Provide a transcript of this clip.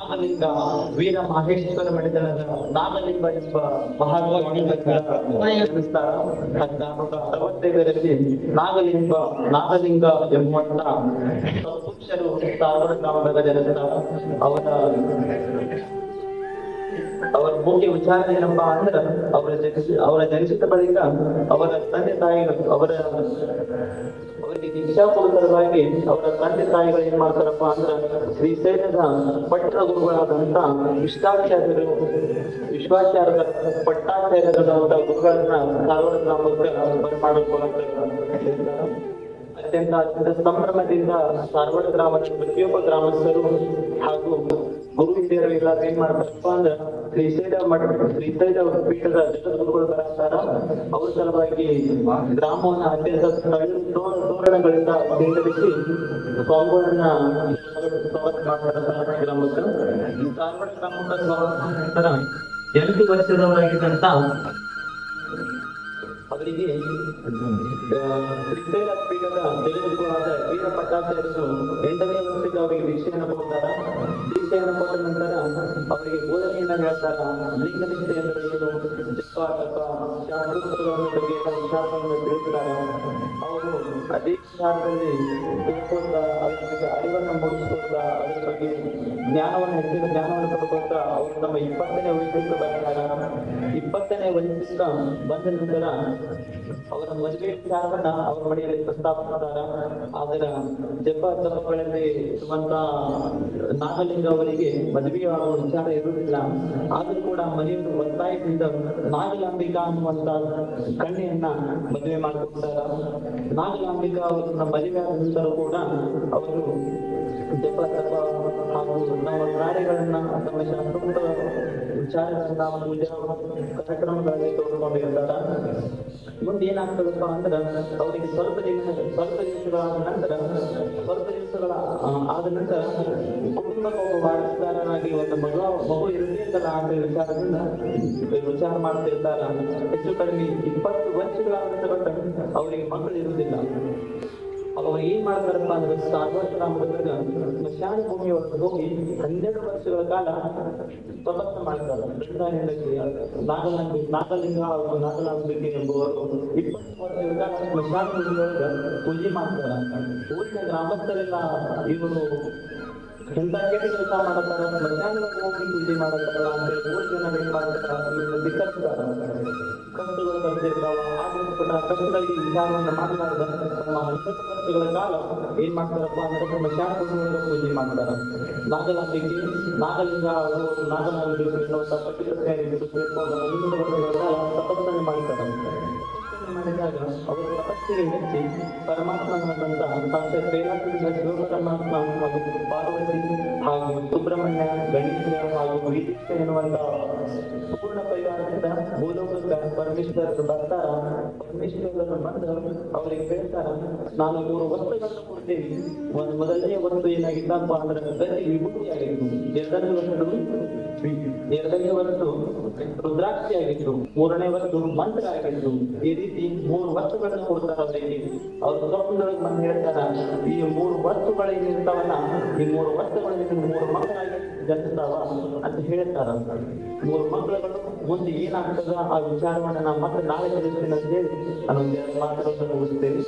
ನಾಗಲಿಂಗ ವೀರ ಮಹೇಶ್ವರ ಮಂಡಲದ ನಾಗಲಿಂಗ ಎಂಬ ಮಹಾತ್ಮಸ್ಥಾನ 1465ರಲ್ಲಿ ನಾಗಲಿಂಗ ಎಂಬುವಂತ ಪುರುಷರು ಸಾವರ ಗ್ರಾಮದ ಜನರ ಅವರ ಮುಖ್ಯ ವಿಚಾರ ಏನಪ್ಪಾ ಅಂದ್ರೆ ಅವರ ಜನಿಸಿದ ಬಳಿಕ ಅವರ ತಂದೆ ತಾಯಿಗಳು ಅವರಿಗೆ ಇಚ್ಛಾಪೂರ್ವಕವಾಗಿ ಅವರ ತಂದೆ ತಾಯಿಗಳು ಏನ್ ಮಾಡ್ತಾರಪ್ಪ ಅಂದ್ರೆ ಶ್ರೀಶೈಲದ ಪಟ್ಟಣ ಗುರುಗಳಾದಂತ ವಿಶ್ವಾಚಾರ್ಯರ ಪಟ್ಟಾಚಾರ್ಯರಾದಂತ ಗುರುಗಳನ್ನ ಸಾವರ ಗ್ರಾಮಕ್ಕೆ ಬರಮಾಡಿಕೊಳ್ಳುತ್ತಾರೆ. ಅತ್ಯಂತ ಸಂಭ್ರಮದಿಂದ ಸಾರವಾಡ ಗ್ರಾಮದ ಪ್ರತಿಯೊಬ್ಬ ಗ್ರಾಮಸ್ಥರು ಹಾಗೂ ಗುರು ಹಿರಿಯರು ಎಲ್ಲ ಏನ್ ಮಾಡ್ತಾರಪ್ಪ ಅಂದ್ರ ಶ್ರೀಶೈಲ ಪೀಠದ ಜಗದ್ಗುರುಗಳು ಬರಾತಾರ. ಅವ್ರ ಸಲುವಾಗಿ ಗ್ರಾಮವನ್ನ ಅತ್ಯಂತ ತೋರಣಗಳಿಂದ ಸಿಂಗರಿಸಿ ಸ್ವಾಮಿಗಳನ್ನ ಸ್ವಾಗತ ಮಾಡ್ತಾರೆ. ಸಾರವಾಡ ಗ್ರಾಮಕ್ಕೆ 8 ವರ್ಷದವರಾಗಿದ್ದಂತ ಅವರಿಗೆ ಶ್ರೀಶೈಲ ಪೀಠದ ಜಗದ್ಗುರುಗಳಾದ ವೀರ ಪಟ್ಟಾಚಾರ್ಯರು 8ನೇ ವರ್ಷಕ್ಕೆ ಅವರಿಗೆ ದೀಕ್ಷೆಯನ್ನು ಕೊಡ್ತಾರ. ದೀಕ್ಷೆಯನ್ನು ಕೊಟ್ಟ ನಂತರ ಅವರಿಗೆ ಬೋಧನೆಯನ್ನ ಹೇಳ್ತಾರ. ಲಿಂಗನಿಷ್ಠೆ ಅಂದ್ರೆ ಏನು, ಜಪ ತಪ ಶಾಸ್ತ್ರೋಕ್ತಗಳ ಬಗ್ಗೆ ವಿಚಾರವನ್ನು ತಿಳಿಸ್ತಾರ. ಅವರು ಅದೇ ವಿಚಾರದಲ್ಲಿ ತಿಳ್ಕೊಳ್ತಾ ಅದರ ಅರಿವನ್ನ ಮೂಡಿಸ್ಕೊಳ್ತಾ ಅದರ ಬಗ್ಗೆ ಹೆಚ್ಚಿನ ಜ್ಞಾನವನ್ನು ಪಡ್ಕೊಳ್ತಾ ಅವರು ನಮ್ಮ 20ನೇ ವಯಸ್ಸಿಗೆ ಬರ್ತಾರ. 20ನೇ ವಯಸ್ಸಿಗೆ ಬಂದ ನಂತರ ಅವರ ಮದುವೆ ವಿಚಾರವನ್ನ ಅವರ ಮನೆಯಲ್ಲಿ ಪ್ರಸ್ತಾಪಿಸ್ತಾರ. ಅದರ ಜಪ ತಪಗಳಲ್ಲಿ ಇರುವಂತ ನಾಗಲಿಂಗ ಅವರಿಗೆ ಮದುವೆಯಾಗುವ ವಿಚಾರ ಇರುವುದಿಲ್ಲ. ಆದ್ರೂ ಕೂಡ ಮನೆಯವರು ಒತ್ತಾಯದಿಂದ ನಾಗಲಾಂಬಿಕಾ ಅನ್ನುವಂತ ಕನ್ಯೆಯನ್ನ ಮದುವೆ ಮಾಡಿಕೊಡ್ತಾರ. ನಾಗಲಾಂಬಿಕಾ ಅವರನ್ನ ಮದುವೆ ಆದ ನಂತರ ಕೂಡ ಅವರು ಜಪ ತಪ ಹಾಗೂ ನಮ್ಮ ಕಾರ್ಯಗಳನ್ನ ತಮ್ಮ ಶಾಸ್ತ್ರೋಕ್ತ ವಿಚಾರಗಳನ್ನ ಕಾರ್ಯಕ್ರಮಗಳಲ್ಲಿ ತೋರಿಕೊಂಡಿರ್ತಾರ. ಮುಂದೆ ಏನಾಗ್ತದಪ್ಪ ಅಂದ್ರೆ ಅವರಿಗೆ ಸ್ವಲ್ಪ ದಿವಸಗಳ ಆದ ನಂತರ ಕುಟುಂಬಕ್ಕೆ ಒಬ್ಬ ವಾರಸುದಾರನಾಗಿ ಒಂದು ಮಗು ಇರಬೇಕಲ್ಲ ಅಂತ ವಿಚಾರ ಮಾಡ್ತಿರ್ತಾರ. ಹೆಚ್ಚು ಕಡಿಮೆ 20 ವರ್ಷಗಳಾದ ನಂತರ ಅವರಿಗೆ ಮಕ್ಕಳು ಇರುವುದಿಲ್ಲ. ಅವ್ರು ಏನ್ ಮಾಡ್ತಾರಪ್ಪ ಅಂದ್ರೆ ಸಾರವಾಡ ಗ್ರಾಮದ ಸ್ಮಶಾನ ಭೂಮಿಯೊಳಗೆ ಹೋಗಿ 12 ವರ್ಷಗಳ ಕಾಲ ತಪಸ್ಸು ಮಾಡ್ತಾರೆ. ನಾಗಲಿಂಗ ಹಾಗೂ ನಾಗಲಾಂಬಿಕೆ ಎಂಬುವರು 20 ವರ್ಷಗಳ ಕಾಲ ಸ್ಮಶಾನ ಭೂಮಿಯೊಳಗ ಪೂಜೆ ಮಾಡ್ತಾರ. ಊರಿನ ಗ್ರಾಮಸ್ಥರೆಲ್ಲ ಇವರು ಎಂತ ಕೆಟ್ಟ ಕೆಲಸ ಮಾಡತಾರ, ಸ್ಮಶಾನಕ್ಕೆ ಹೋಗಿ ಪೂಜೆ ಮಾಡತಾರ ಅಂತೇಳಿ ಊರ್ ಜನ ಏನ್ ಮಾಡ್ತಾರ, ಇವ್ರನ್ನ ಧಿಕ್ಕರಿಸ್ತಾರ. ಕಷ್ಟಗಳು ಬರ್ತಿರ್ತಾವ. ಕಷ್ಟಗಳಿಗೆ ವಿಚಾರವನ್ನು ಮಾಡಲಾರ್ದ ತಮ್ಮ 20 ವರ್ಷಗಳ ಕಾಲ ಏನ್ ಮಾಡ್ತಾರಪ್ಪ ಅಂದ್ರೆ ಸ್ಮಶಾನ ಭೂಮಿಯೊಳಗೆ ಪೂಜೆ ಮಾಡ್ತಾರ. ನಾಗಲಾಂಬಿಕೆ ನಾಗಲಿಂಗ ನಾಗಲಾಂಬಿಕೆ ಎನ್ನುವಂತ ಪಟ್ಟಿಯನ್ನು ತಪಸ್ಸನ್ನು ಮಾಡ್ತಾರೆ. ಮಾಡಿದಾಗ ಅವರು ತಪಸ್ಸಿಗೆ ಮೆಚ್ಚಿ ಪರಮಾತ್ಮನಾದಂತ ಶಿವಪರಮಾತ್ಮ ಹಾಗೂ ಪಾರ್ವತಿ ಹಾಗೂ ಸುಬ್ರಹ್ಮಣ್ಯ ಗಣೇಶ ಹಾಗೂ ವೀರೀಶ ಎನ್ನುವಂತ ಪೂರ್ಣ ಪರಿವಾರದಿಂದ ಭೂಲೋಕಕ್ಕೆ ಪರಮೇಶ್ವರರು ಬರ್ತಾರ. ಪರಮೇಶ್ವರರು ಬಂದು ಅವರಿಗೆ ಹೇಳ್ತಾರ, ನಾನು 3 ವಸ್ತುಗಳನ್ನು ಕೊಡ್ತೇನೆ. ಒಂದು ಮೊದಲನೇ ವಸ್ತು ಏನಾಗಿತ್ತಪ್ಪ ಅಂದ್ರೆ ಗತಿ ವಿಭೂತಿ ಆಗಿತ್ತು. 2ನೇ ವಸ್ತು ರುದ್ರಾಕ್ಷಿ ಆಗಿತ್ತು. 3ನೇ ವಸ್ತು ಮಂತ್ರ ಆಗಿತ್ತು. ಈ ರೀತಿ 3 ವಸ್ತುಗಳನ್ನು ಕೊಡ್ತಾರ ಅವರಿಗೆ. ಅವ್ರ ಸ್ವಪ್ನದೊಳಗೆ ಬಂದು ಹೇಳ್ತಾರ, ಈ 3 ವಸ್ತುಗಳು ಏನಿರ್ತಾವಲ್ಲ, ಈ 3 ವಸ್ತುಗಳಲ್ಲಿ 3 ಮಕ್ಕಳಾಗಿ ಜನಿಸ್ತಾವ ಅಂತ ಹೇಳ್ತಾರ. 3 ಮಕ್ಕಳುಗಳು ಮುಂದೆ ಏನಾಗ್ತದ ಆ ವಿಚಾರವನ್ನ ನಾವು ಮತ್ತೆ ನಾಳೆ ತಿಳಿಸ್ತೀನಿ ಅಂತ ಹೇಳಿ ನಾನು 2 ಮಾತುಗಳನ್ನು ಮುಗಿಸ್ತೇನೆ.